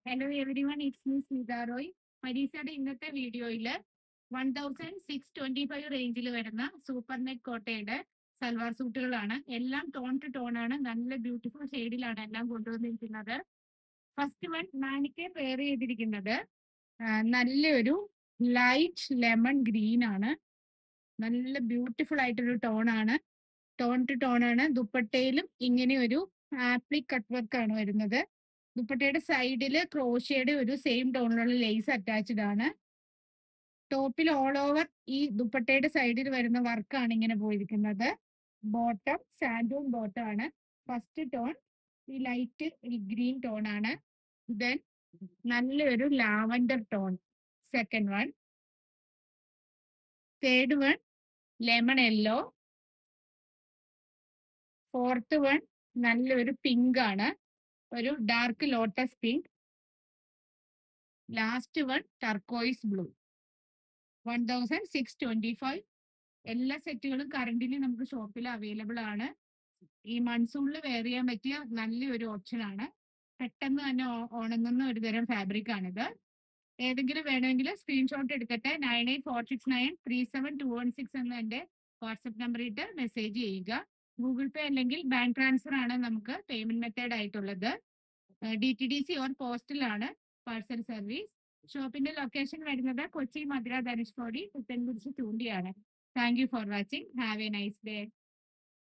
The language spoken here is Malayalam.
Hello everyone, it's me Smitha Roy. മരീസയുടെ ഇന്നത്തെ വീഡിയോയിൽ 1625 റേഞ്ചിൽ വരുന്ന സൂപ്പർ നെറ്റ് കോട്ടയുടെ സൽവാർ സൂട്ടുകളാണ്. എല്ലാം ടോൺ ടു ടോൺ ആണ്. നല്ല ബ്യൂട്ടിഫുൾ ഷെയ്ഡിലാണ് എല്ലാം കൊണ്ടുവന്നിരിക്കുന്നത്. ഫസ്റ്റ് വൺ മാനിക്കെ പെയർ ചെയ്തിരിക്കുന്നത് നല്ലൊരു ലൈറ്റ് ലെമൺ ഗ്രീൻ ആണ്. നല്ല ബ്യൂട്ടിഫുൾ ആയിട്ടൊരു ടോൺ ആണ്. ടോൺ ടു ടോൺ ആണ്. ദുപ്പട്ടയിലും ഇങ്ങനെ ഒരു ആപ്ലിക് കട്ട് വർക്ക് ആണ് വരുന്നത്. ദുപ്പട്ടയുടെ സൈഡില് ക്രോഷ്യയുടെ ഒരു സെയിം ടോണിലുള്ള ലേസ് അറ്റാച്ച്ഡ് ആണ്. ടോപ്പിൽ ഓൾ ഓവർ ഈ ദുപ്പട്ടയുടെ സൈഡിൽ വരുന്ന വർക്കാണ് ഇങ്ങനെ പോയിരിക്കുന്നത്. ബോട്ടം സാൻഡൂൺ ബോട്ടം ആണ്. ഫസ്റ്റ് ടോൺ ഈ ലൈറ്റ് ഗ്രീൻ ടോൺ ആണ്. ദെൻ നല്ലൊരു lavender tone second one. Third one lemon yellow. Fourth one നല്ലൊരു പിങ്ക് ആണ്, ഒരു dark lotus pink. Last one turquoise blue. 1625. എല്ലാ സെറ്റുകളും കറന്റിലി നമുക്ക് ഷോപ്പിൽ അവൈലബിൾ ആണ്. ഈ മൺസൂണിൽ വെയർ ചെയ്യാൻ പറ്റിയ നല്ലൊരു ഓപ്ഷൻ ആണ്. പെട്ടെന്ന് തന്നെ ഉണങ്ങുന്ന ഒരു തരം ഫാബ്രിക് ആണിത്. ഏതെങ്കിലും വേണമെങ്കിൽ സ്ക്രീൻഷോട്ട് എടുത്തിട്ട് 9846937216 എന്ന എൻ്റെ വാട്സപ്പ് നമ്പർ ഇട്ട് മെസ്സേജ് ചെയ്യുക. ഗൂഗിൾ പേ അല്ലെങ്കിൽ ബാങ്ക് ട്രാൻസ്ഫർ ആണ് നമുക്ക് പേയ്മെന്റ് മെത്തേഡ് ആയിട്ടുള്ളത്. DTDC ഓർ പോസ്റ്റിലാണ് പാഴ്സൽ സർവീസ്. ഷോപ്പിന്റെ ലൊക്കേഷൻ വരുന്നത് കൊച്ചി, മധുര, ധനുഷ്കോടി, പുത്തൻകുരിശ്, തൂണ്ടിയാണ്. Thank you for watching. Have a nice day.